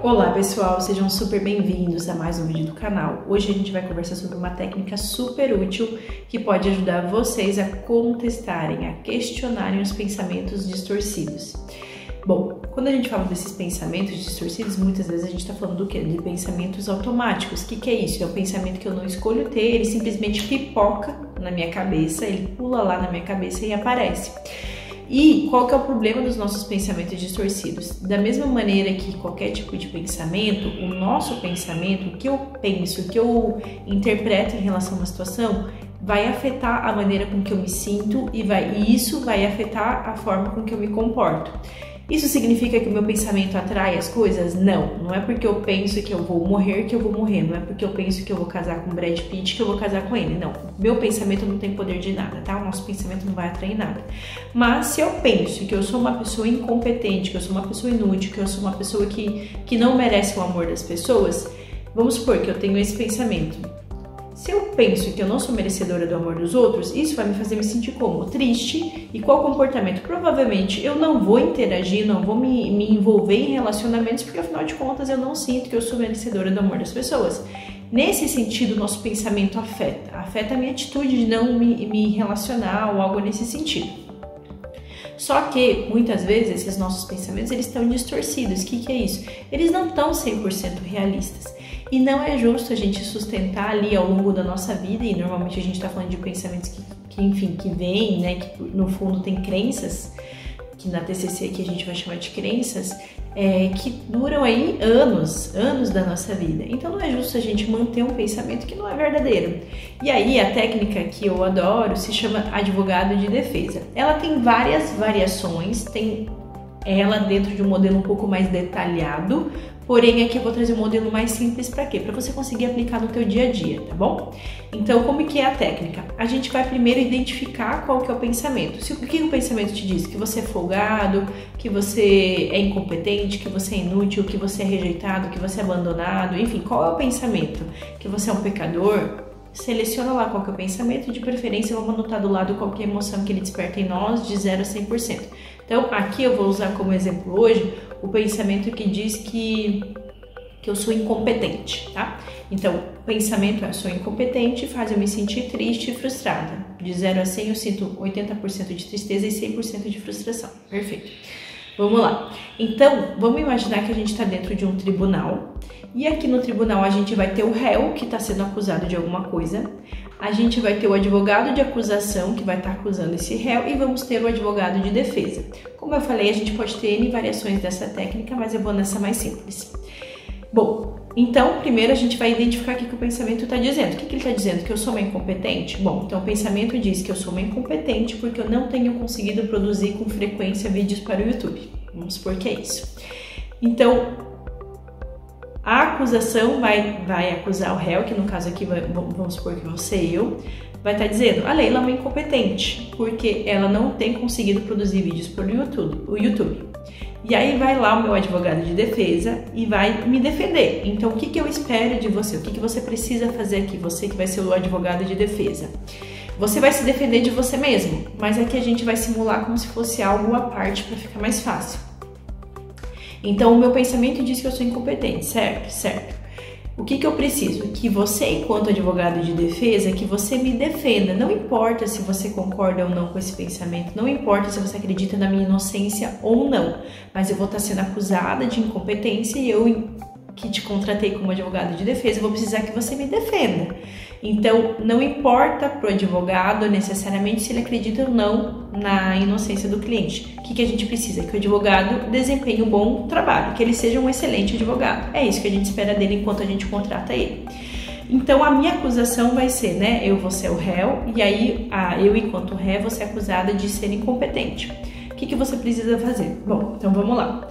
Olá pessoal, sejam super bem-vindos a mais um vídeo do canal. Hoje a gente vai conversar sobre uma técnica super útil que pode ajudar vocês a contestarem, a questionarem os pensamentos distorcidos. Bom, quando a gente fala desses pensamentos distorcidos, muitas vezes a gente está falando do quê? De pensamentos automáticos. O que é isso? É um pensamento que eu não escolho ter, ele simplesmente pipoca na minha cabeça, ele pula lá na minha cabeça e aparece. E qual que é o problema dos nossos pensamentos distorcidos? Da mesma maneira que qualquer tipo de pensamento, o nosso pensamento, o que eu penso, o que eu interpreto em relação a uma situação, vai afetar a maneira com que eu me sinto e isso vai afetar a forma com que eu me comporto. Isso significa que o meu pensamento atrai as coisas? Não, não é porque eu penso que eu vou morrer que eu vou morrer, não é porque eu penso que eu vou casar com Brad Pitt que eu vou casar com ele, não. Meu pensamento não tem poder de nada, tá? O nosso pensamento não vai atrair nada. Mas se eu penso que eu sou uma pessoa incompetente, que eu sou uma pessoa inútil, que eu sou uma pessoa que não merece o amor das pessoas, vamos supor que eu tenho esse pensamento. Se eu penso que eu não sou merecedora do amor dos outros, isso vai me fazer me sentir como? Triste. E qual comportamento? Provavelmente eu não vou interagir, não vou me envolver em relacionamentos, porque afinal de contas eu não sinto que eu sou merecedora do amor das pessoas. Nesse sentido, o nosso pensamento afeta a minha atitude de não me relacionar ou algo nesse sentido. Só que, muitas vezes, esses nossos pensamentos, eles estão distorcidos. O que é isso? Eles não estão 100% realistas. E não é justo a gente sustentar ali ao longo da nossa vida, e normalmente a gente está falando de pensamentos que vêm, né, que no fundo tem crenças, que na TCC aqui a gente vai chamar de crenças, que duram aí anos da nossa vida. Então não é justo a gente manter um pensamento que não é verdadeiro. E aí a técnica que eu adoro se chama advogado de defesa. Ela tem várias variações, tem ela dentro de um modelo um pouco mais detalhado, porém aqui eu vou trazer um modelo mais simples para quê? Para você conseguir aplicar no teu dia a dia, tá bom? Então, como que é a técnica? A gente vai primeiro identificar qual que é o pensamento. O que o pensamento te diz? Que você é folgado, que você é incompetente, que você é inútil, que você é rejeitado, que você é abandonado, enfim, qual é o pensamento? Que você é um pecador? Seleciona lá qual que é o pensamento, de preferência vamos anotar do lado qual que é a emoção que ele desperta em nós de 0 a 100%. Então aqui eu vou usar como exemplo hoje o pensamento que diz que eu sou incompetente, tá? Então o pensamento é: eu sou incompetente, faz eu me sentir triste e frustrada. De 0 a 100 eu sinto 80% de tristeza e 100% de frustração. Perfeito. Vamos lá. Então, vamos imaginar que a gente está dentro de um tribunal e aqui no tribunal a gente vai ter o réu que está sendo acusado de alguma coisa, a gente vai ter o advogado de acusação que vai estar acusando esse réu e vamos ter o advogado de defesa. Como eu falei, a gente pode ter N variações dessa técnica, mas eu vou nessa mais simples. Bom, então primeiro a gente vai identificar o que o pensamento está dizendo. O que ele está dizendo? Que eu sou uma incompetente? Bom, então o pensamento diz que eu sou uma incompetente porque eu não tenho conseguido produzir com frequência vídeos para o YouTube. Vamos supor que é isso. Então, a acusação vai acusar o réu, que no caso aqui vamos supor que você e eu, vai estar dizendo: a Leila é uma incompetente porque ela não tem conseguido produzir vídeos para o YouTube. E aí vai lá o meu advogado de defesa e vai me defender. Então o que eu espero de você? O que você precisa fazer aqui? Você que vai ser o advogado de defesa. Você vai se defender de você mesmo, mas aqui a gente vai simular como se fosse algo à parte para ficar mais fácil. Então o meu pensamento diz que eu sou incompetente, certo? Certo. O que eu preciso? Que você, enquanto advogado de defesa, que você me defenda. Não importa se você concorda ou não com esse pensamento, não importa se você acredita na minha inocência ou não, mas eu vou estar sendo acusada de incompetência e eu, que te contratei como advogado de defesa, vou precisar que você me defenda. Então, não importa para o advogado necessariamente se ele acredita ou não na inocência do cliente. O que a gente precisa? Que o advogado desempenhe um bom trabalho, que ele seja um excelente advogado. É isso que a gente espera dele enquanto a gente contrata ele. Então, a minha acusação vai ser, né? Eu vou ser o réu e aí eu, enquanto réu, vou ser acusada de ser incompetente. O que você precisa fazer? Bom, então vamos lá.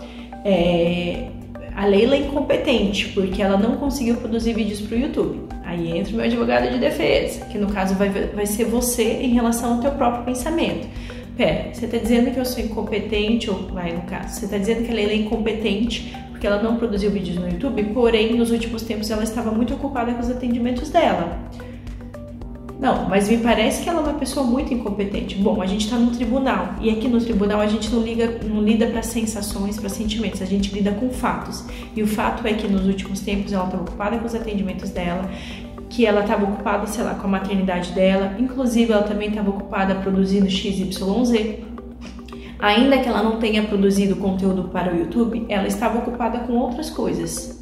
A Leila é incompetente porque ela não conseguiu produzir vídeos para o YouTube. Aí entra o meu advogado de defesa, que no caso vai ser você em relação ao teu próprio pensamento. Pera, você está dizendo que eu sou incompetente, ou vai no caso, você está dizendo que a Leila é incompetente porque ela não produziu vídeos no YouTube, porém nos últimos tempos ela estava muito ocupada com os atendimentos dela. Não, mas me parece que ela é uma pessoa muito incompetente. Bom, a gente está no tribunal e aqui no tribunal a gente não lida para sensações, para sentimentos, a gente lida com fatos. E o fato é que nos últimos tempos ela estava ocupada com os atendimentos dela, que ela estava ocupada, sei lá, com a maternidade dela, inclusive ela também estava ocupada produzindo XYZ. Ainda que ela não tenha produzido conteúdo para o YouTube, ela estava ocupada com outras coisas.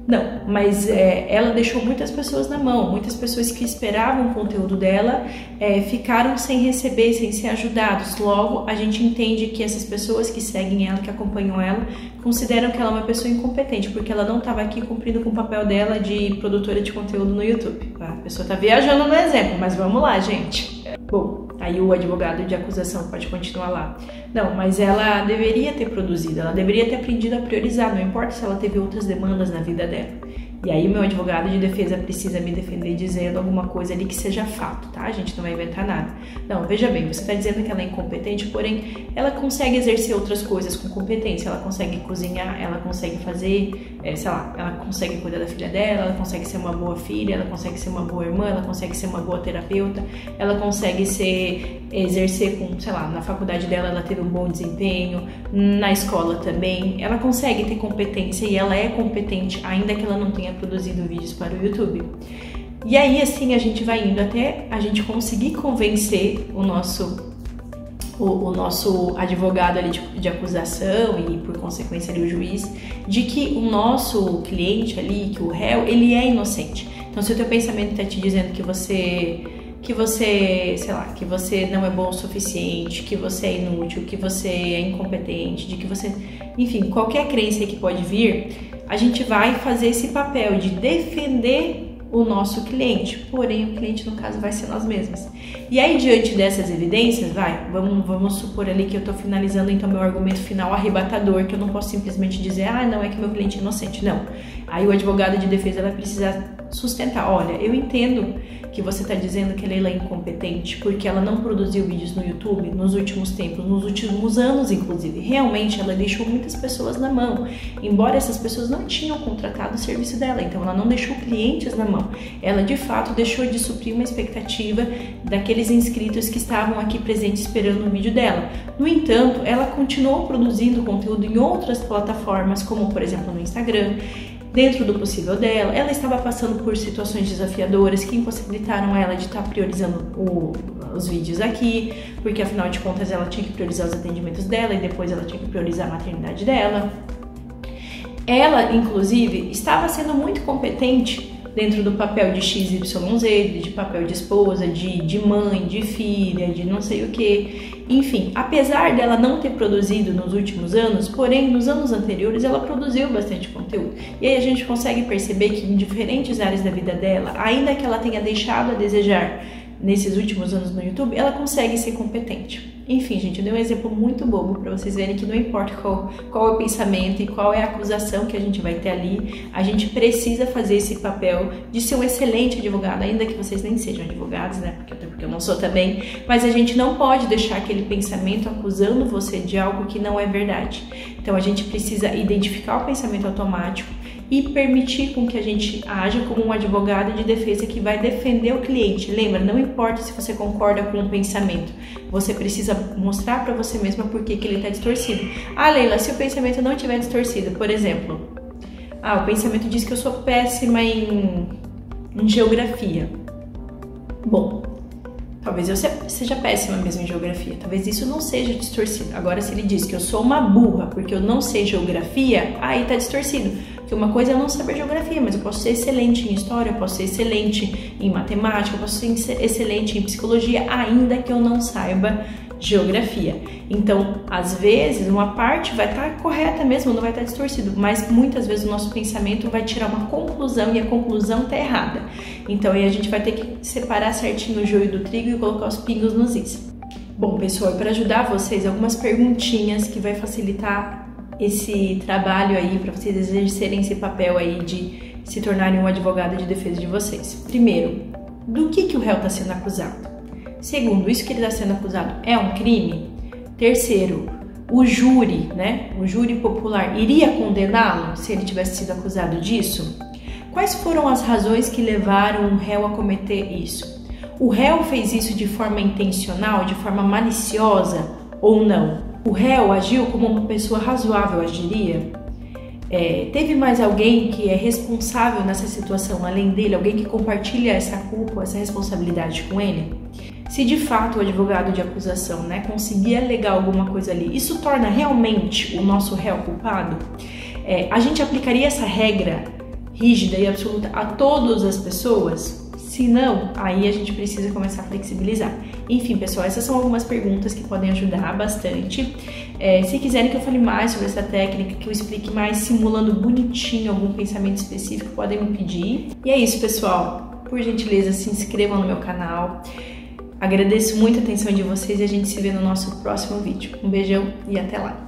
Não, mas ela deixou muitas pessoas na mão, muitas pessoas que esperavam o conteúdo dela ficaram sem receber, sem ser ajudados. Logo, a gente entende que essas pessoas que seguem ela, que acompanham ela, consideram que ela é uma pessoa incompetente, porque ela não estava aqui cumprindo com o papel dela de produtora de conteúdo no YouTube. A pessoa está viajando no exemplo, mas vamos lá, gente. Bom, aí o advogado de acusação pode continuar lá. Não, mas ela deveria ter produzido, ela deveria ter aprendido a priorizar, não importa se ela teve outras demandas na vida dela. E aí meu advogado de defesa precisa me defender dizendo alguma coisa ali que seja fato, tá? A gente não vai inventar nada. Não, veja bem, você está dizendo que ela é incompetente, porém ela consegue exercer outras coisas com competência, ela consegue cozinhar, ela consegue fazer, sei lá, ela consegue cuidar da filha dela, ela consegue ser uma boa filha, ela consegue ser uma boa irmã, ela consegue ser uma boa terapeuta, ela consegue exercer com, sei lá, na faculdade dela ela teve um bom desempenho, na escola também, ela consegue ter competência e ela é competente, ainda que ela não tenha produzido vídeos para o YouTube. E aí assim a gente vai indo até a gente conseguir convencer o nosso advogado ali de acusação e por consequência ali o juiz de que o nosso cliente ali, que o réu, ele é inocente. Então se o teu pensamento está te dizendo que você, sei lá, que você não é bom o suficiente, que você é inútil, que você é incompetente, de que você, enfim, qualquer crença que pode vir, a gente vai fazer esse papel de defender o nosso cliente, porém o cliente no caso vai ser nós mesmos. E aí diante dessas evidências, vamos supor ali que eu estou finalizando então meu argumento final arrebatador, que eu não posso simplesmente dizer, não é que meu cliente é inocente, não. Aí o advogado de defesa vai precisar sustentar, olha, eu entendo que você está dizendo que a Leila é incompetente porque ela não produziu vídeos no YouTube nos últimos tempos, nos últimos anos inclusive. Realmente ela deixou muitas pessoas na mão, embora essas pessoas não tinham contratado o serviço dela, então ela não deixou clientes na mão. Ela de fato deixou de suprir uma expectativa daqueles inscritos que estavam aqui presentes esperando o vídeo dela. No entanto, ela continuou produzindo conteúdo em outras plataformas, como por exemplo no Instagram, dentro do possível dela. Ela estava passando por situações desafiadoras que impossibilitaram ela de estar priorizando os vídeos aqui, porque afinal de contas ela tinha que priorizar os atendimentos dela e depois ela tinha que priorizar a maternidade dela. Ela, inclusive, estava sendo muito competente dentro do papel de XYZ, de papel de esposa, de mãe, de filha, de não sei o que. Enfim, apesar dela não ter produzido nos últimos anos, porém nos anos anteriores ela produziu bastante conteúdo. E aí a gente consegue perceber que em diferentes áreas da vida dela, ainda que ela tenha deixado a desejar nesses últimos anos no YouTube, ela consegue ser competente. Enfim, gente, eu dei um exemplo muito bobo para vocês verem que não importa qual é o pensamento e qual é a acusação que a gente vai ter ali, a gente precisa fazer esse papel de ser um excelente advogado, ainda que vocês nem sejam advogados, né? Porque eu não sou também, mas a gente não pode deixar aquele pensamento acusando você de algo que não é verdade. Então a gente precisa identificar o pensamento automático e permitir com que a gente haja como um advogado de defesa que vai defender o cliente. Lembra, não importa se você concorda com o pensamento, você precisa mostrar para você mesma por que ele está distorcido. Leila, se o pensamento não estiver distorcido, por exemplo, o pensamento diz que eu sou péssima em geografia. Bom, talvez eu seja péssima mesmo em geografia, talvez isso não seja distorcido. Agora, se ele diz que eu sou uma burra porque eu não sei geografia, aí tá distorcido. Porque uma coisa é eu não saber geografia, mas eu posso ser excelente em história, eu posso ser excelente em matemática, eu posso ser excelente em psicologia, ainda que eu não saiba geografia. Então, às vezes, uma parte vai estar correta mesmo, não vai estar distorcido, mas muitas vezes o nosso pensamento vai tirar uma conclusão e a conclusão está errada. Então, aí a gente vai ter que separar certinho o joio do trigo e colocar os pingos nos is. Bom, pessoal, para ajudar vocês, algumas perguntinhas que vai facilitar esse trabalho aí, para vocês exercerem esse papel aí de se tornarem um advogado de defesa de vocês. Primeiro, do que o réu está sendo acusado? Segundo, isso que ele está sendo acusado é um crime? Terceiro, o júri, né? O júri popular iria condená-lo se ele tivesse sido acusado disso? Quais foram as razões que levaram o réu a cometer isso? O réu fez isso de forma intencional, de forma maliciosa ou não? O réu agiu como uma pessoa razoável agiria? Teve mais alguém que é responsável nessa situação, além dele, alguém que compartilha essa culpa, essa responsabilidade com ele? Se de fato o advogado de acusação, conseguir alegar alguma coisa ali, isso torna realmente o nosso réu culpado? A gente aplicaria essa regra rígida e absoluta a todas as pessoas? Se não, aí a gente precisa começar a flexibilizar. Enfim, pessoal, essas são algumas perguntas que podem ajudar bastante. Se quiserem que eu fale mais sobre essa técnica, que eu explique mais simulando bonitinho algum pensamento específico, podem me pedir. E é isso, pessoal. Por gentileza, se inscrevam no meu canal. Agradeço muito a atenção de vocês e a gente se vê no nosso próximo vídeo. Um beijão e até lá!